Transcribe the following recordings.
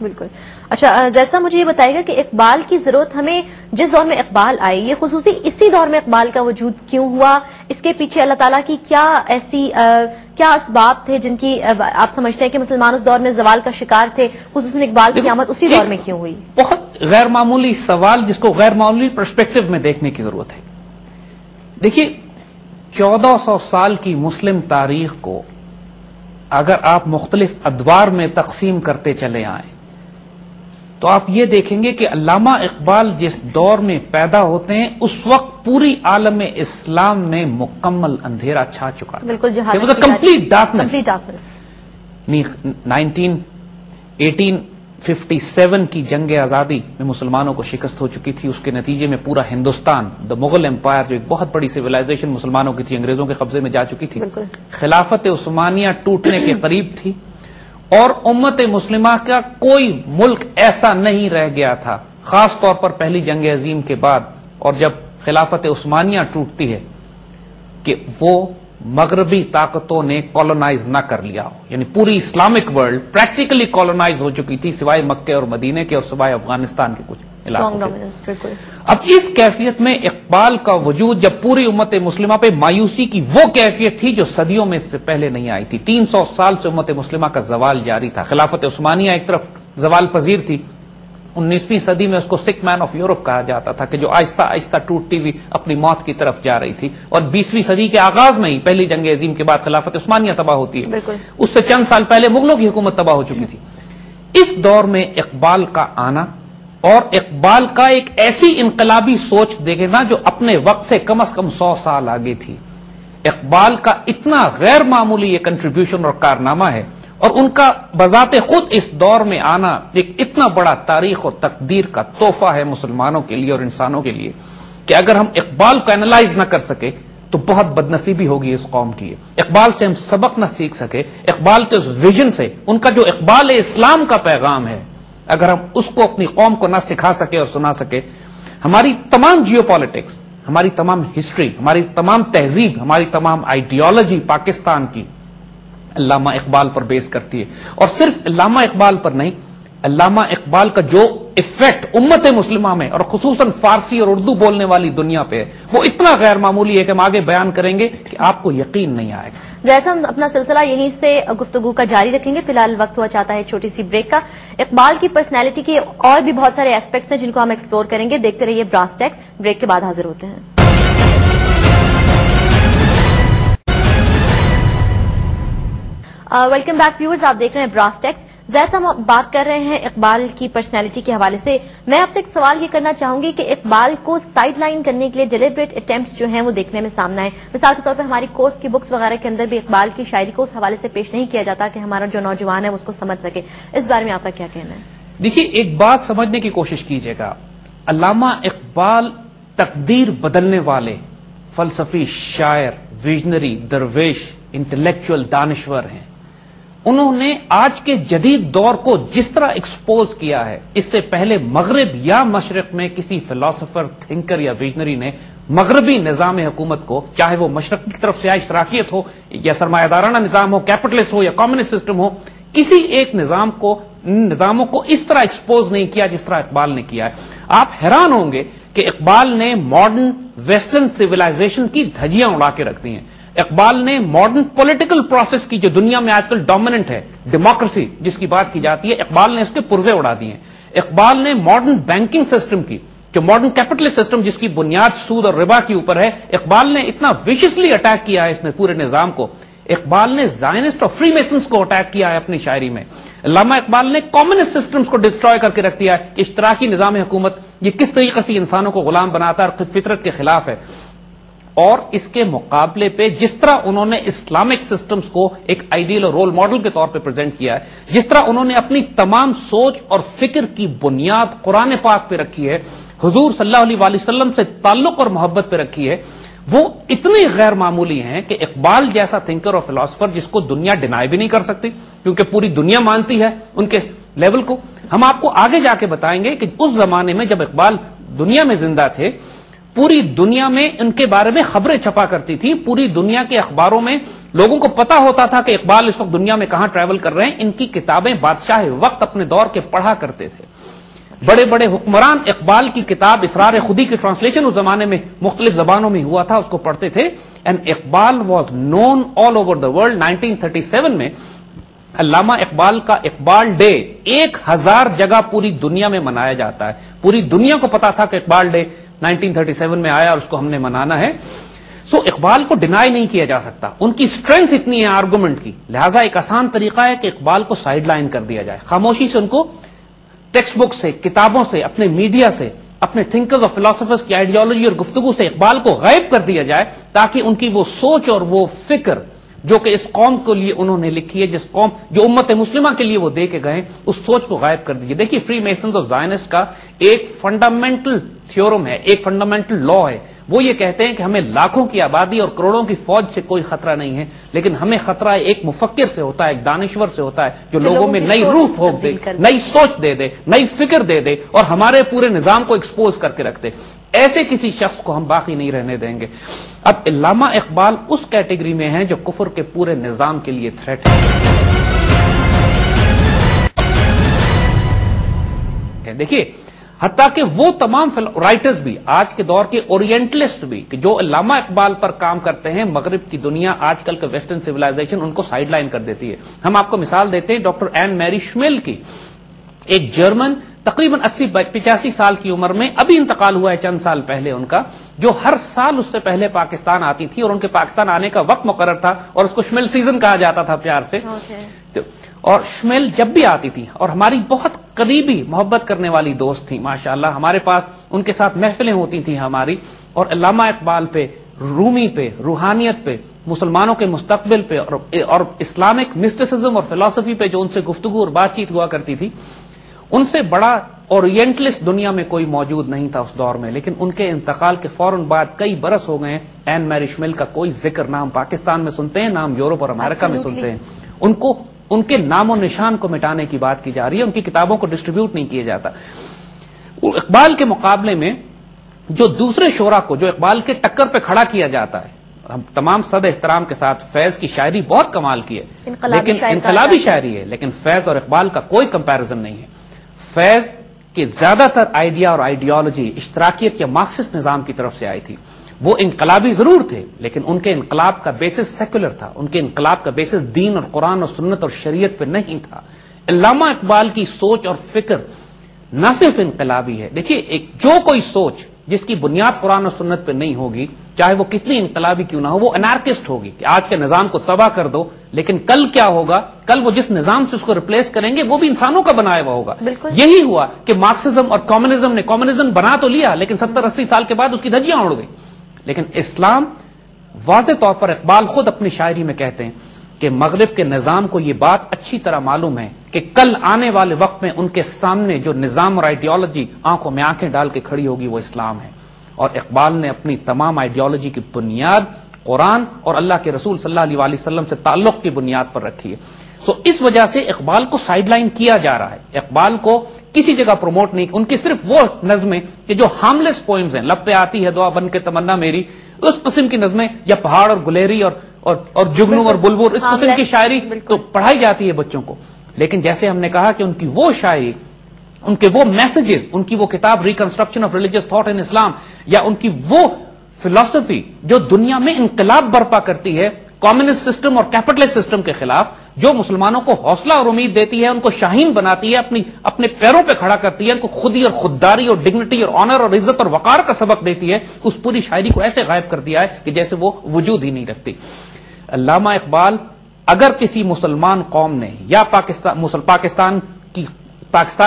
بالکل. اچھا زید صاحب مجھے یہ بتائے گا کہ اقبال کی ضرورت ہمیں جس دور میں اقبال آئے یہ خصوصی اسی دور میں اقبال کا وجود کیوں ہوا؟ اس کے پیچھے اللہ تعالیٰ کی کیا ایسی کیا اسباب تھے جن کی آپ سمجھتے ہیں کہ مسلمان اس دور میں زوال کا شکار تھے، خصوصاً اقبال کی آمد اسی دور میں کیوں ہوئی؟ بہت غیر معمولی سوال جس کو غیر معمولی پرسپیکٹو میں دیکھنے کی ضرورت ہے. دیکھیے 1400 سال کی مسلم تاریخ کو اگر آپ مختلف ادوار میں تقسیم کرتے چلے آئیں تو آپ یہ دیکھیں گے کہ علامہ اقبال جس دور میں پیدا ہوتے ہیں اس وقت پوری عالم اسلام میں مکمل اندھیرا چھا چکا تھا. بالکل کمپلیٹ ڈارکنس. 1857 کی جنگ آزادی میں مسلمانوں کو شکست ہو چکی تھی. اس کے نتیجے میں پورا ہندوستان دا مغل امپائر جو ایک بہت بڑی سویلائزیشن مسلمانوں کی تھی انگریزوں کے قبضے میں جا چکی تھی. خلافت عثمانیہ ٹوٹنے کے قریب تھی اور امت مسلمہ کا کوئی ملک ایسا نہیں رہ گیا تھا خاص طور پر پہلی جنگ عظیم کے بعد اور جب خلافت عثمانیہ ٹوٹتی ہے کہ وہ مغربی طاقتوں نے کالونائز نہ کر لیا ہو. یعنی پوری اسلامک ورلڈ پریکٹیکلی کالونائز ہو چکی تھی سوائے مکے اور مدینے کے اور سوائے افغانستان کے کچھ علاقوں کے. اب اس کیفیت میں اقبال کا وجود جب پوری امت مسلمہ پہ مایوسی کی وہ کیفیت تھی جو صدیوں میں اس سے پہلے نہیں آئی تھی. 300 سال سے امت مسلمہ کا زوال جاری تھا. خلافت عثمانیہ ایک طرف زوال پذیر تھی. 19ویں صدی میں اس کو سک مین آف یورپ کہا جاتا تھا کہ جو آہستہ آہستہ ٹوٹتی ہوئی اپنی موت کی طرف جا رہی تھی. اور 20ویں صدی کے آغاز میں ہی پہلی جنگ عظیم کے بعد خلافت عثمانیہ تباہ ہوتی ہے. اس سے چند سال پہلے مغلوں کی حکومت تباہ ہو چکی تھی. اس دور میں اقبال کا آنا اور اقبال کا ایک ایسی انقلابی سوچ دیکھنا جو اپنے وقت سے کم از کم 100 سال آگے تھی. اقبال کا اتنا غیر معمولی یہ کنٹریبیوشن اور کارنامہ ہے اور ان کا بذات خود اس دور میں آنا ایک اتنا بڑا تاریخ اور تقدیر کا تحفہ ہے مسلمانوں کے لیے اور انسانوں کے لیے کہ اگر ہم اقبال کو اینالائز نہ کر سکے تو بہت بدنصیبی ہوگی اس قوم کی. اقبال سے ہم سبق نہ سیکھ سکے، اقبال کے اس ویژن سے، ان کا جو اقبال اسلام کا پیغام ہے، اگر ہم اس کو اپنی قوم کو نہ سکھا سکے اور سنا سکے، ہماری تمام جیو پالیٹکس، ہماری تمام ہسٹری، ہماری تمام تہذیب، ہماری تمام آئیڈیالوجی پاکستان کی علامہ اقبال پر بیس کرتی ہے. اور صرف علامہ اقبال پر نہیں، علامہ اقبال کا جو ایفیکٹ امت مسلمہ میں اور خصوصاً فارسی اور اردو بولنے والی دنیا پہ ہے وہ اتنا غیر معمولی ہے کہ ہم آگے بیان کریں گے کہ آپ کو یقین نہیں آئے گا. جیسا ہم اپنا سلسلہ یہیں سے گفتگو کا جاری رکھیں گے. فی الحال وقت ہوا چاہتا ہے چھوٹی سی بریک کا. اقبال کی پرسنالٹی کے اور بھی بہت سارے ایسپیکٹس ہیں جن کو ہم ایکسپلور کریں گے. دیکھتے رہیے براس ٹیکس. بریک کے بعد حاضر ہوتے ہیں. ویلکم بیک ویورز، آپ دیکھ رہے ہیں براس ٹیکس. زید صاحب ہم بات کر رہے ہیں اقبال کی پرسنالٹی کے حوالے سے. میں آپ سے ایک سوال یہ کرنا چاہوں گی کہ اقبال کو سائڈ لائن کرنے کے لیے ڈیلیبریٹ اٹیمپٹس جو ہیں وہ دیکھنے میں سامنے آئے. مثال کے طور پہ ہماری کورس کی بکس وغیرہ کے اندر بھی اقبال کی شاعری کو اس حوالے سے پیش نہیں کیا جاتا کہ ہمارا جو نوجوان ہے وہ اس کو سمجھ سکے. اس بارے میں آپ کا کیا کہنا ہے؟ دیکھیے ایک بات سمجھنے کی کوشش کیجیے گا. علامہ اقبال تقدیر بدلنے والے فلسفی شاعر، ویژنری، درویش، انٹلیکچوئل دانشور ہیں. انہوں نے آج کے جدید دور کو جس طرح ایکسپوز کیا ہے اس سے پہلے مغرب یا مشرق میں کسی فلاسفر، تھنکر یا ویژنری نے مغربی نظام حکومت کو، چاہے وہ مشرق کی طرف سے اشتراکیت ہو یا سرمایہ دارانہ نظام ہو، کیپٹلسٹ ہو یا کمیونسٹ سسٹم ہو، کسی ایک نظاموں کو اس طرح ایکسپوز نہیں کیا جس طرح اقبال نے کیا ہے. آپ حیران ہوں گے کہ اقبال نے ماڈرن ویسٹرن سویلائزیشن کی دھجیاں اڑا کے رکھ دی ہیں. اقبال نے ماڈرن پولیٹیکل پروسیس کی جو دنیا میں آج کل ڈومیننٹ ہے، ڈیموکریسی جس کی بات کی جاتی ہے، اقبال نے اس کے پرزے اڑا دیے ہیں. اقبال نے ماڈرن بینکنگ سسٹم کی، جو ماڈرن کیپٹلسٹ سسٹم جس کی بنیاد سود اور ربا کے اوپر ہے، اقبال نے اتنا ویشسلی اٹیک کیا ہے اس نے پورے نظام کو. اقبال نے زائنسٹ اور فری میسنس کو اٹیک کیا ہے اپنی شاعری میں. علامہ اقبال نے کمیونسٹ سسٹمز کو ڈسٹروائے کر کے رکھ دیا ہے کہ اشتراکی نظام حکومت یہ کس طریقے سے انسانوں کو غلام بناتا ہے اور فطرت کے خلاف ہے. اور اس کے مقابلے پہ جس طرح انہوں نے اسلامک سسٹمز کو ایک آئیڈیل اور رول ماڈل کے طور پہ پریزنٹ کیا ہے، جس طرح انہوں نے اپنی تمام سوچ اور فکر کی بنیاد قرآن پاک پہ رکھی ہے، حضور صلی اللہ علیہ وآلہ وسلم سے تعلق اور محبت پہ رکھی ہے، وہ اتنے غیر معمولی ہیں کہ اقبال جیسا تھنکر اور فلاسفر جس کو دنیا ڈینائی بھی نہیں کر سکتی کیونکہ پوری دنیا مانتی ہے ان کے لیول کو. ہم آپ کو آگے جا کے بتائیں گے کہ اس زمانے میں جب اقبال دنیا میں زندہ تھے، پوری دنیا میں ان کے بارے میں خبریں چھپا کرتی تھی، پوری دنیا کے اخباروں میں لوگوں کو پتا ہوتا تھا کہ اقبال اس وقت دنیا میں کہاں ٹریول کر رہے ہیں. ان کی کتابیں بادشاہ وقت اپنے دور کے پڑھا کرتے تھے. بڑے بڑے حکمران اقبال کی کتاب اسرار خودی کی ٹرانسلیشن اس زمانے میں مختلف زبانوں میں ہوا تھا, اس کو پڑھتے تھے. And Iqbal was known all over the world. 1937 میں علامہ اقبال کا اقبال ڈے 1000 جگہ پوری دنیا میں منایا جاتا ہے. پوری دنیا کو پتا تھا کہ اقبال ڈے 1937 میں آیا اور اس کو ہم نے منانا ہے. سو اقبال کو ڈینائی نہیں کیا جا سکتا. ان کی اسٹرینتھ اتنی ہے آرگومنٹ کی, لہذا ایک آسان طریقہ ہے کہ اقبال کو سائڈ لائن کر دیا جائے, خاموشی سے ان کو ٹیکسٹ بک سے, کتابوں سے, اپنے میڈیا سے, اپنے تھنکرز اور فلاسفرز کی آئیڈیالوجی اور گفتگو سے اقبال کو غائب کر دیا جائے, تاکہ ان کی وہ سوچ اور وہ فکر جو کہ اس قوم کے لیے انہوں نے لکھی ہے, جس قوم جو امت مسلمہ کے لیے وہ دے کے گئے, اس سوچ کو غائب کر دیجیے. دیکھیے فری میسنز آف زائنسٹ کا ایک فنڈامنٹل تھیورم ہے, ایک فنڈامنٹل لا ہے. وہ یہ کہتے ہیں کہ ہمیں لاکھوں کی آبادی اور کروڑوں کی فوج سے کوئی خطرہ نہیں ہے, لیکن ہمیں خطرہ ایک مفکر سے ہوتا ہے, ایک دانشور سے ہوتا ہے, جو لوگوں میں نئی روح پھونک دے, نئی سوچ دے دے, نئی فکر دے دے اور ہمارے پورے نظام کو ایکسپوز کر کے رکھ دے. ایسے کسی شخص کو ہم باقی نہیں رہنے دیں گے. اب علامہ اقبال اس کیٹیگری میں ہیں جو کفر کے پورے نظام کے لیے تھریٹ ہے. دیکھیے حتیٰ کہ وہ تمام رائٹرز بھی, آج کے دور کے اورینٹلسٹ بھی, کہ جو علامہ اقبال پر کام کرتے ہیں, مغرب کی دنیا, آج کل کا ویسٹرن سویلائزیشن ان کو سائڈ لائن کر دیتی ہے. ہم آپ کو مثال دیتے ہیں ڈاکٹر این میری شمیل کی, ایک جرمن, تقریباً 80-85 سال کی عمر میں, ابھی انتقال ہوا ہے چند سال پہلے ان کا, جو ہر سال اس سے پہلے پاکستان آتی تھی اور ان کے پاکستان آنے کا وقت مقرر تھا اور اس کو شمیل سیزن کہا جاتا تھا پیار سے. اور شمیل جب بھی آتی تھی, اور ہماری بہت قریبی محبت کرنے والی دوست تھی ماشاءاللہ, ہمارے پاس ان کے ساتھ محفلیں ہوتی تھیں ہماری, اور علامہ اقبال پہ, رومی پہ, روحانیت پہ, مسلمانوں کے مستقبل پہ اور اسلامک مسٹسزم اور فلسفی پہ جو ان سے گفتگو اور بات چیت ہوا کرتی تھی, ان سے بڑا اورینٹلسٹ دنیا میں کوئی موجود نہیں تھا اس دور میں. لیکن ان کے انتقال کے فوراً بعد کئی برس ہو گئے ہیں, این میری شمیل کا کوئی ذکر نام پاکستان میں سنتے ہیں, نام یورپ اور امریکہ میں سنتے ہیں. ان کے نام و نشان کو مٹانے کی بات کی جا رہی ہے, ان کی کتابوں کو ڈسٹریبیوٹ نہیں کیا جاتا. اقبال کے مقابلے میں جو دوسرے شعراء کو, جو اقبال کے ٹکر پہ کھڑا کیا جاتا ہے, ہم تمام صد احترام کے ساتھ, فیض کی شاعری بہت کمال کی ہے, لیکن انقلابی شاعری ہے, لیکن فیض اور اقبال کا کوئی کمپیرزن نہیں ہے. فیض کے زیادہ تر آئیڈیا اور آئیڈیالوجی اشتراکیت یا مارکسسٹ نظام کی طرف سے آئی تھی. وہ انقلابی ضرور تھے, لیکن ان کے انقلاب کا بیسس سیکولر تھا, ان کے انقلاب کا بیسس دین اور قرآن اور سنت اور شریعت پہ نہیں تھا. علامہ اقبال کی سوچ اور فکر نہ صرف انقلابی ہے. دیکھیے جو کوئی سوچ جس کی بنیاد قرآن اور سنت پہ نہیں ہوگی, چاہے وہ کتنی انقلابی کیوں نہ ہو, وہ انارکسٹ ہوگی, کہ آج کے نظام کو تباہ کر دو, لیکن کل کیا ہوگا, کل وہ جس نظام سے اس کو ریپلیس کریں گے وہ بھی انسانوں کا بنایا ہوا ہوگا. یہی ہوا کہ مارکسزم اور کمیونزم نے کمیونزم بنا تو لیا, لیکن 70-80 سال کے بعد اس کی دھجیاں اڑ گئی. لیکن اسلام, واضح طور پر اقبال خود اپنی شاعری میں کہتے ہیں کہ مغرب کے نظام کو یہ بات اچھی طرح معلوم ہے کہ کل آنے والے وقت میں ان کے سامنے جو نظام اور آئیڈیالوجی آنکھوں میں آنکھیں ڈال کے کھڑی ہوگی وہ اسلام ہے. اور اقبال نے اپنی تمام آئیڈیالوجی کی بنیاد قرآن اور اللہ کے رسول صلی اللہ علیہ وسلم سے تعلق کی بنیاد پر رکھی ہے. سو اس وجہ سے اقبال کو سائڈ لائن کیا جا رہا ہے. اقبال کو کسی جگہ پروموٹ نہیں, ان کی صرف وہ نظمیں کہ جو ہارملیس پوئمز ہیں, لب پہ آتی ہے دعا بن کے تمنا میری, اس قسم کی نظمیں, یا پہاڑ اور گلیری اور جگنو اور بلبل, اس قسم کی شاعری تو پڑھائی جاتی ہے بچوں کو. لیکن جیسے ہم نے کہا کہ ان کی وہ شاعری, ان کے وہ میسجز, ان کی وہ کتاب reconstruction of religious thought in Islam, یا ان کی وہ فلسفی جو دنیا میں انقلاب برپا کرتی ہے کمیونسٹ سسٹم اور کیپٹلسٹ سسٹم کے خلاف, جو مسلمانوں کو حوصلہ اور امید دیتی ہے, ان کو شاہین بناتی ہے, اپنے پیروں پہ کھڑا کرتی ہے, ان کو خودی اور خودداری اور ڈگنیٹی اور آنر اور عزت اور وقار کا سبق دیتی ہے, اس پوری شاعری کو ایسے غائب کر دیا ہے کہ جیسے وہ وجود ہی نہیں رکھتی. علامہ اقبال اگر کسی مسلمان قوم نے یا پاکستان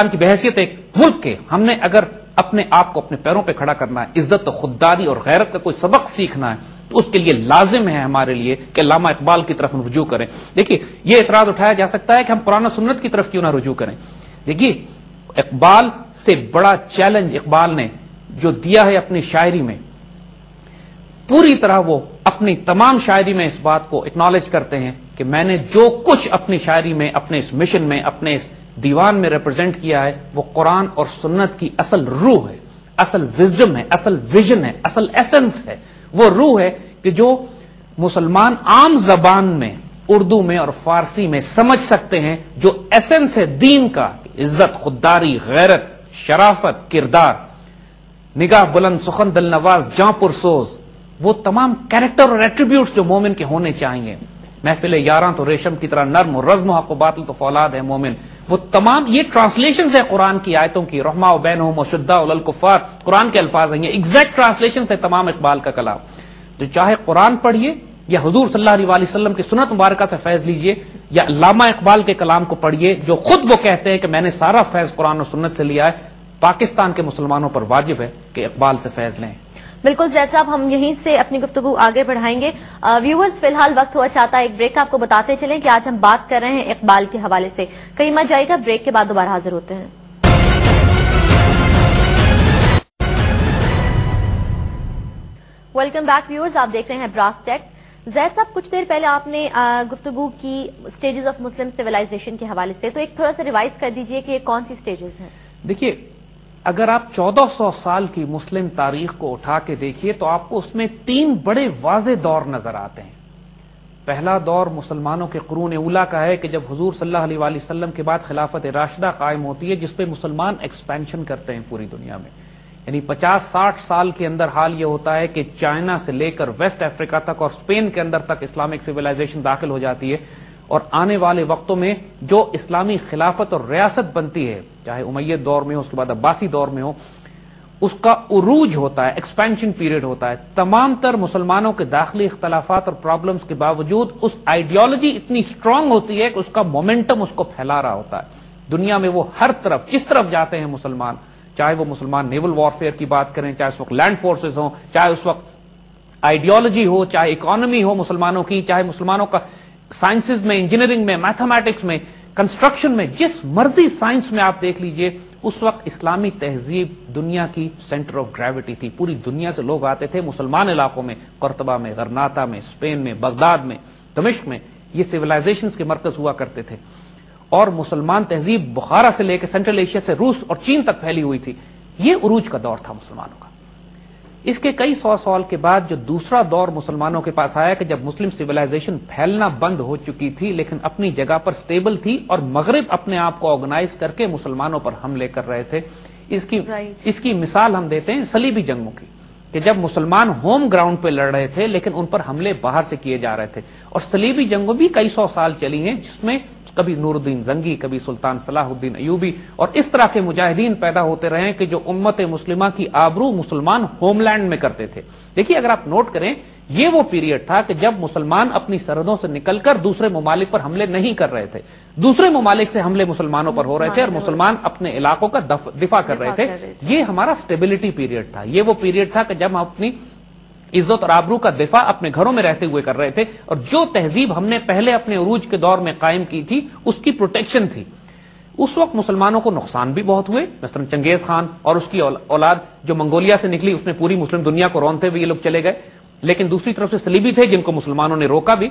کی بحیثیت ایک ملک کے, ہم نے اگر اپنے آپ کو اپنے پیروں پہ کھڑا کرنا ہے, عزت و خودداری اور غیرت کا کوئی سبق سیکھنا ہے, تو اس کے لیے لازم ہے ہمارے لیے کہ علامہ اقبال کی طرف رجوع کریں. دیکھیے یہ اعتراض اٹھایا جا سکتا ہے کہ ہم قرآن و سنت کی طرف کیوں نہ رجوع کریں. دیکھیے اقبال سے بڑا چیلنج اقبال نے جو دیا ہے اپنی شاعری میں, پوری طرح وہ اپنی تمام شاعری میں اس بات کو اکنالج کرتے ہیں کہ میں نے جو کچھ اپنی شاعری میں, اپنے اس مشن میں, اپنے اس دیوان میں ریپرزینٹ کیا ہے, وہ قرآن اور سنت کی اصل روح ہے, اصل وزڈم ہے, اصل ویژن ہے, اصل ایسنس ہے. وہ روح ہے کہ جو مسلمان عام زبان میں، اردو میں اور فارسی میں سمجھ سکتے ہیں جو ایسنس ہے دین کا، عزت، خودداری، غیرت، شرافت، کردار، نگاہ بلند، سخن دل نواز، جاں پرسوز، وہ تمام کیریکٹر اور ایٹریبیوٹس جو مومن کے ہونے چاہیے. محفل یاراں تو ریشم کی طرح نرم، و رزم و حق و باطل تو فولاد ہے مومن. وہ تمام یہ ٹرانسلیشنز ہے قرآن کی آیتوں کی. رحماء بینہم وشداء للکفار قرآن کے الفاظ ہیں، یہ ایگزیکٹ ٹرانسلیشنز ہے تمام اقبال کا کلام. تو چاہے قرآن پڑھیے یا حضور صلی اللہ علیہ وسلم کی سنت مبارکہ سے فیض لیجئے، یا علامہ اقبال کے کلام کو پڑھیے جو خود وہ کہتے ہیں کہ میں نے سارا فیض قرآن و سنت سے لیا ہے. پاکستان کے مسلمانوں پر واجب ہے کہ اقبال سے فیض لیں. بالکل زید صاحب، ہم یہیں سے اپنی گفتگو آگے بڑھائیں گے. ویورز فی الحال وقت ہوا چاہتا ہے ایک بریک کا. آپ کو بتاتے چلیں کہ آج ہم بات کر رہے ہیں اقبال کے حوالے سے. کہیں مت جائے گا، بریک کے بعد دوبارہ حاضر ہوتے ہیں. ویلکم بیک ویورز، آپ دیکھ رہے ہیں براس ٹیک. زید صاحب، کچھ دیر پہلے آپ نے گفتگو کی سٹیجز آف مسلم سویلائزیشن کے حوالے سے، تو ایک تھوڑا سا ریوائز کر دیجئے کہ یہ کون سی سٹیجز ہیں. دیکھیے، اگر آپ 1400 سال کی مسلم تاریخ کو اٹھا کے دیکھیے تو آپ کو اس میں 3 بڑے واضح دور نظر آتے ہیں. پہلا دور مسلمانوں کے قرون اولا کا ہے کہ جب حضور صلی اللہ علیہ وآلہ وسلم کے بعد خلافت راشدہ قائم ہوتی ہے، جس پہ مسلمان ایکسپینشن کرتے ہیں پوری دنیا میں. یعنی 50-60 سال کے اندر حال یہ ہوتا ہے کہ چائنا سے لے کر ویسٹ افریقہ تک اور اسپین کے اندر تک اسلامک سویلائزیشن داخل ہو جاتی ہے. اور آنے والے وقتوں میں جو اسلامی خلافت اور ریاست بنتی ہے، چاہے امید دور میں ہو، اس کے بعد عباسی دور میں ہو، اس کا عروج ہوتا ہے، ایکسپینشن پیریڈ ہوتا ہے. تمام تر مسلمانوں کے داخلی اختلافات اور پرابلمز کے باوجود اس آئیڈیالوجی اتنی اسٹرانگ ہوتی ہے کہ اس کا مومنٹم اس کو پھیلا رہا ہوتا ہے. دنیا میں وہ ہر طرف، جس طرف جاتے ہیں مسلمان، چاہے وہ مسلمان نیول وارفیئر کی بات کریں، چاہے اس وقت لینڈ فورسز ہوں، چاہے اس وقت آئیڈیالوجی ہو، چاہے اکانومی ہو مسلمانوں کی، چاہے مسلمانوں کا سائنسز میں، انجینئرنگ میں، میتھمیٹکس میں، کنسٹرکشن میں، جس مرضی سائنس میں آپ دیکھ لیجئے، اس وقت اسلامی تہذیب دنیا کی سینٹر آف گریوٹی تھی. پوری دنیا سے لوگ آتے تھے مسلمان علاقوں میں، قرطبہ میں، غرناطہ میں، اسپین میں، بغداد میں، دمشق میں. یہ سویلائزیشنز کے مرکز ہوا کرتے تھے. اور مسلمان تہذیب بخارا سے لے کے سینٹرل ایشیا سے روس اور چین تک پھیلی ہوئی تھی. یہ عروج کا دور تھا مسلمانوں کا. اس کے کئی 100 سال کے بعد جو دوسرا دور مسلمانوں کے پاس آیا کہ جب مسلم سویلائزیشن پھیلنا بند ہو چکی تھی لیکن اپنی جگہ پر سٹیبل تھی، اور مغرب اپنے آپ کو آرگنائز کر کے مسلمانوں پر حملے کر رہے تھے. اس کی مثال ہم دیتے ہیں صلیبی جنگوں کی، کہ جب مسلمان ہوم گراؤنڈ پہ لڑ رہے تھے لیکن ان پر حملے باہر سے کیے جا رہے تھے. اور صلیبی جنگوں بھی کئی 100 سال چلی ہیں، جس میں کبھی نور الدین زنگی، کبھی سلطان صلاح الدین ایوبی اور اس طرح کے مجاہدین پیدا ہوتے رہے کہ جو امت مسلمہ کی آبرو مسلمان ہوم لینڈ میں کرتے تھے. دیکھیے، اگر آپ نوٹ کریں، یہ وہ پیریڈ تھا کہ جب مسلمان اپنی سرحدوں سے نکل کر دوسرے ممالک پر حملے نہیں کر رہے تھے. دوسرے ممالک سے حملے مسلمانوں پر ہو رہے تھے اور مسلمان اپنے علاقوں کا دفاع کر رہے تھے. یہ ہمارا سٹیبلٹی پیریڈ تھا. یہ وہ پیریڈ تھا کہ جب ہم اپنی عزت اور آبرو کا دفاع اپنے گھروں میں رہتے ہوئے کر رہے تھے، اور جو تہذیب ہم نے پہلے اپنے عروج کے دور میں قائم کی تھی اس کی پروٹیکشن تھی. اس وقت مسلمانوں کو نقصان بھی بہت ہوئے. مثلا چنگیز خان اور اس کی اولاد جو منگولیا سے نکلی، اس نے پوری مسلم دنیا کو رونتے ہوئے یہ لوگ چلے گئے. لیکن دوسری طرف سے صلیبی تھے جن کو مسلمانوں نے روکا بھی.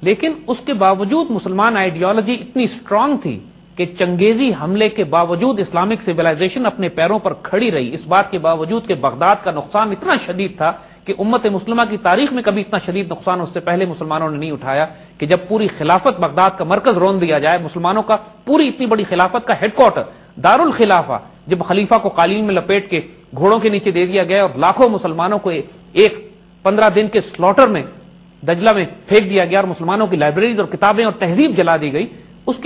لیکن اس کے باوجود مسلمان آئیڈیالوجی اتنی اسٹرانگ تھی کہ چنگیزی حملے کے باوجود اسلامک سویلائزیشن اپنے پیروں پر کھڑی رہی. اس بات کے باوجود کہ بغداد کا نقصان اتنا شدید تھا کہ امت مسلمہ کی تاریخ میں کبھی اتنا شدید نقصان اس سے پہلے مسلمانوں نے نہیں اٹھایا، کہ جب پوری خلافت بغداد کا مرکز رون دیا جائے، مسلمانوں کا پوری اتنی بڑی خلافت کا ہیڈ کوارٹر دارالخلافہ جب خلیفہ کو قالین میں لپیٹ کے گھوڑوں کے نیچے دے دیا گیا اور لاکھوں مسلمانوں کو ایک 15 دن کے سلوٹر میں دجلہ میں پھینک دیا گیا اور مسلمانوں کی لائبریریز اور کتابیں اور تہذیب جلا دی گئی، اس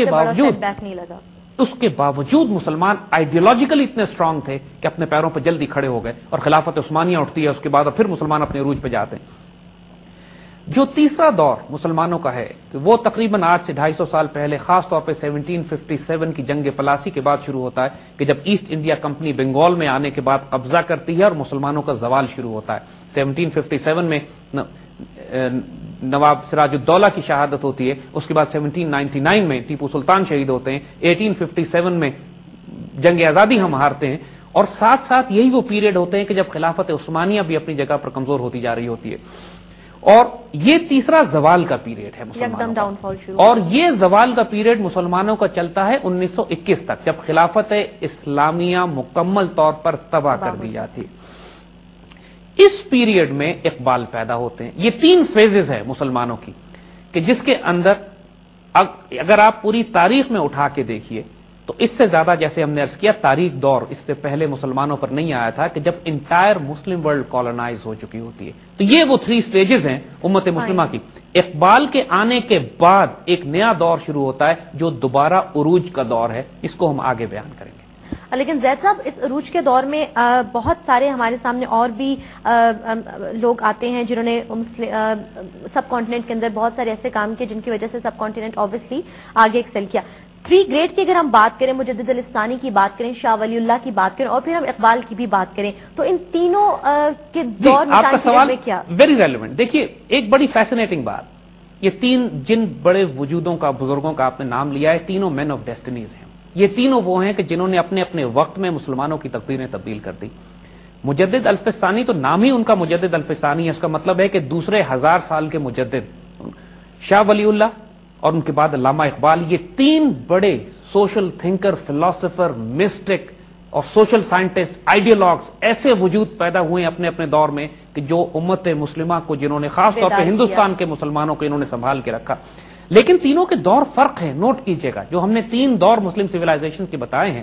کے باوجود مسلمان آئیڈیالوجیکلی اتنے اسٹرانگ تھے کہ اپنے پیروں پر جلدی کھڑے ہو گئے. اور خلافت عثمانیہ اٹھتی ہے اس کے بعد، اور پھر مسلمان اپنے عروج پہ جاتے ہیں. جو تیسرا دور مسلمانوں کا ہے کہ وہ تقریباً آج سے 250 سال پہلے، خاص طور پہ 1757 کی جنگ پلاسی کے بعد شروع ہوتا ہے، کہ جب ایسٹ انڈیا کمپنی بنگال میں آنے کے بعد قبضہ کرتی ہے اور مسلمانوں کا زوال شروع ہوتا ہے. 1757 میں نواب سراج الدولہ کی شہادت ہوتی ہے. اس کے بعد 1799 میں ٹیپو سلطان شہید ہوتے ہیں. 1857 میں جنگ آزادی ہم ہارتے ہیں. اور ساتھ ساتھ یہی وہ پیریڈ ہوتے ہیں کہ جب خلافت عثمانیہ بھی اپنی جگہ پر کمزور ہوتی جا رہی ہوتی ہے. اور یہ تیسرا زوال کا پیریڈ ہے مسلمانوں کا. اور یہ زوال کا پیریڈ مسلمانوں کا چلتا ہے 1921 تک، جب خلافت اسلامیہ مکمل طور پر تباہ کر دی جاتی. اس پیریڈ میں اقبال پیدا ہوتے ہیں. یہ 3 فیزز ہیں مسلمانوں کی کہ جس کے اندر اگر آپ پوری تاریخ میں اٹھا کے دیکھیے تو اس سے زیادہ, جیسے ہم نے عرض کیا, تاریخ دور اس سے پہلے مسلمانوں پر نہیں آیا تھا کہ جب انٹائر مسلم ورلڈ کالونائز ہو چکی ہوتی ہے. تو یہ وہ 3 سٹیجز ہیں امت مسلمہ کی. اقبال کے آنے کے بعد ایک نیا دور شروع ہوتا ہے جو دوبارہ عروج کا دور ہے. اس کو ہم آگے بیان کریں گے. لیکن زید صاحب, اس عروج کے دور میں بہت سارے ہمارے سامنے اور بھی لوگ آتے ہیں جنہوں نے سب کانٹیننٹ کے اندر بہت سارے ایسے کام کیے جن کی وجہ سے سب کانٹیننٹ آبویسلی آگے ایکسل کیا. 3 گریٹ کی اگر ہم بات کریں, مجدد الاسلامی کی بات کریں, شاہ ولی اللہ کی بات کریں اور پھر ہم اقبال کی بھی بات کریں, تو ان تینوں کے دور آپ کا سوال میں کیا ویری ریلیونٹ. دیکھیے ایک بڑی فیسنیٹنگ بات, یہ 3 جن بڑے وجودوں کا, بزرگوں کا آپ نے نام لیا ہے, تینوں مین آف ڈیسٹنیز ہیں. یہ تینوں وہ ہیں کہ جنہوں نے اپنے اپنے وقت میں مسلمانوں کی تقدیریں تبدیل کر دی. مجدد الفسانی تو نام ہی ان کا مجدد الفسانی ہے, اس کا مطلب ہے کہ دوسرے 1000 سال کے مجدد. شاہ ولی اللہ اور ان کے بعد علامہ اقبال, یہ 3 بڑے سوشل تھنکر, فلاسفر, مسٹک اور سوشل سائنٹسٹ, آئیڈیالوگز, ایسے وجود پیدا ہوئے ہیں اپنے اپنے دور میں کہ جو امت مسلمہ کو, جنہوں نے خاص طور پہ ہندوستان کے مسلمانوں کو انہوں نے سنبھال کے رکھا. لیکن تینوں کے دور فرق ہے. نوٹ کیجئے گا, جو ہم نے 3 دور مسلم سیولائزیشن کے بتائے ہیں,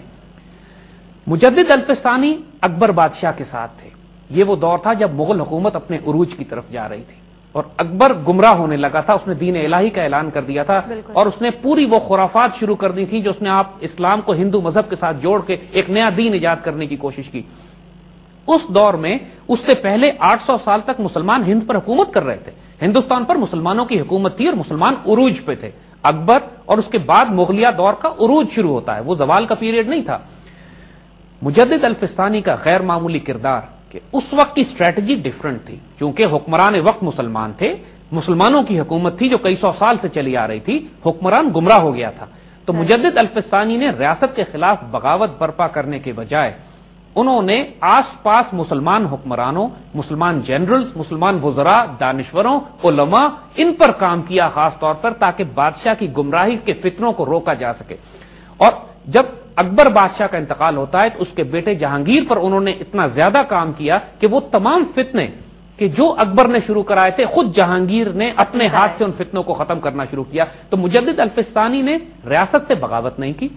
مجدد الفسانی اکبر بادشاہ کے ساتھ تھے. یہ وہ دور تھا جب مغل حکومت اپنے عروج کی طرف جا رہی تھی اور اکبر گمراہ ہونے لگا تھا. اس نے دین الہی کا اعلان کر دیا تھا اور اس نے پوری وہ خرافات شروع کر دی تھی جو اس نے آپ اسلام کو ہندو مذہب کے ساتھ جوڑ کے ایک نیا دین ایجاد کرنے کی کوشش کی. اس دور میں, اس سے پہلے 800 سال تک مسلمان ہند پر حکومت کر رہے تھے. ہندوستان پر مسلمانوں کی حکومت تھی اور مسلمان عروج پہ تھے. اکبر اور اس کے بعد مغلیہ دور کا عروج شروع ہوتا ہے, وہ زوال کا پیریڈ نہیں تھا. مجدد الفسانی کا غیر معمولی کردار کہ اس وقت کی اسٹریٹجی ڈیفرنٹ تھی. چونکہ حکمران وقت مسلمان تھے, مسلمانوں کی حکومت تھی جو کئی 100 سال سے چلی آ رہی تھی, حکمران گمراہ ہو گیا تھا. تو مجدد الفسانی نے ریاست کے خلاف بغاوت برپا کرنے کے بجائے انہوں نے آس پاس مسلمان حکمرانوں, مسلمان جنرلز, مسلمان وزراء, دانشوروں, علماء, ان پر کام کیا خاص طور پر, تاکہ بادشاہ کی گمراہی کے فتنوں کو روکا جا سکے. اور جب اکبر بادشاہ کا انتقال ہوتا ہے تو اس کے بیٹے جہانگیر پر انہوں نے اتنا زیادہ کام کیا کہ وہ تمام فتنے کہ جو اکبر نے شروع کرائے تھے, خود جہانگیر نے اپنے ہاتھ سے ان فتنوں کو ختم کرنا شروع کیا. تو مجدد الفسانی نے ریاست سے بغاوت نہیں کی,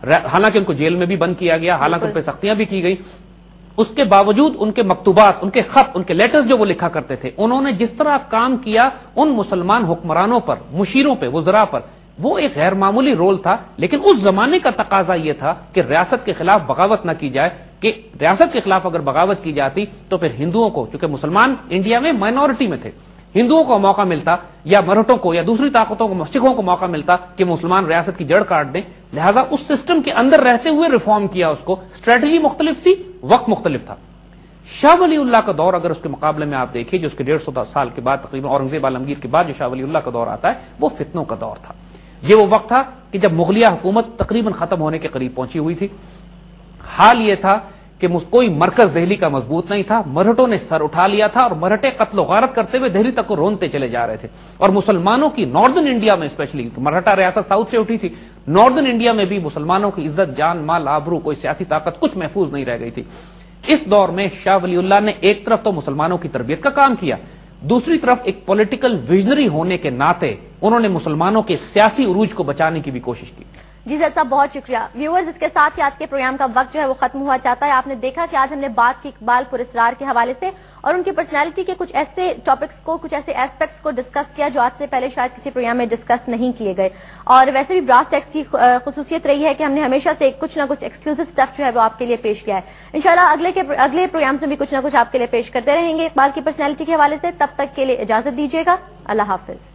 حالانکہ ان کو جیل میں بھی بند کیا گیا, حالانکہ ان پہ سختیاں بھی کی گئی. اس کے باوجود ان کے مکتوبات, ان کے خط, ان کے لیٹرز جو وہ لکھا کرتے تھے, انہوں نے جس طرح کام کیا ان مسلمان حکمرانوں پر, مشیروں پہ, وزراء پر, وہ ایک غیر معمولی رول تھا. لیکن اس زمانے کا تقاضا یہ تھا کہ ریاست کے خلاف بغاوت نہ کی جائے, کہ ریاست کے خلاف اگر بغاوت کی جاتی تو پھر ہندوؤں کو, چونکہ مسلمان انڈیا میں مائنورٹی میں تھے, ہندوؤں کو موقع ملتا یا مرہٹوں کو یا دوسری طاقتوں کو, سکھوں کو موقع ملتا کہ مسلمان ریاست کی جڑ کاٹ دیں. لہذا اس سسٹم کے اندر رہتے ہوئے ریفارم کیا اس کو. اسٹریٹجی مختلف تھی, وقت مختلف تھا. شاہ ولی اللہ کا دور اگر اس کے مقابلے میں آپ دیکھیے, جو اس کے 150 سال کے بعد تقریباً اورنگزیب عالمگیر کے بعد جو شاہ ولی اللہ کا دور آتا ہے, وہ فتنوں کا دور تھا. یہ وہ وقت تھا کہ جب مغلیہ حکومت تقریباً ختم ہونے کے قریب پہنچی ہوئی تھی. حال یہ تھا کہ کوئی مرکز دہلی کا مضبوط نہیں تھا, مرہٹوں نے سر اٹھا لیا تھا اور مرہٹے قتل و غارت کرتے ہوئے دہلی تک کو رونتے چلے جا رہے تھے. اور مسلمانوں کی ناردرن انڈیا میں, اسپیشلی مرہٹا ریاست ساؤتھ سے اٹھی تھی, ناردرن انڈیا میں بھی مسلمانوں کی عزت, جان, مال, آبرو, کوئی سیاسی طاقت کچھ محفوظ نہیں رہ گئی تھی. اس دور میں شاہ ولی اللہ نے ایک طرف تو مسلمانوں کی تربیت کا کام کیا, دوسری طرف ایک پولیٹیکل ویژنری ہونے کے ناطے انہوں نے مسلمانوں کے سیاسی عروج کو بچانے کی بھی کوشش کی. جی زید صاحب, بہت شکریہ. ویورز, اس کے ساتھ ہی آج کے پروگرام کا وقت جو ہے وہ ختم ہوا چاہتا ہے. آپ نے دیکھا کہ آج ہم نے بات کی اقبال پراسرار کے حوالے سے اور ان کی پرسنالٹی کے کچھ ایسے ٹاپکس کو, کچھ ایسے ایسپیکٹس کو ڈسکس کیا جو آج سے پہلے شاید کسی پروگرام میں ڈسکس نہیں کیے گئے. اور ویسے بھی براس ٹیکس کی خصوصیت رہی ہے کہ ہم نے ہمیشہ سے کچھ نہ کچھ ایکسکلوسو اسٹف جو ہے وہ آپ کے لیے پیش کیا ہے. انشاءاللہ اگلے پروگرام میں بھی کچھ نہ کچھ آپ کے لیے پیش کرتے رہیں گے اقبال کی پرسنالٹی کے حوالے سے. تب تک کے لیے اجازت دیجیے گا. اللہ حافظ.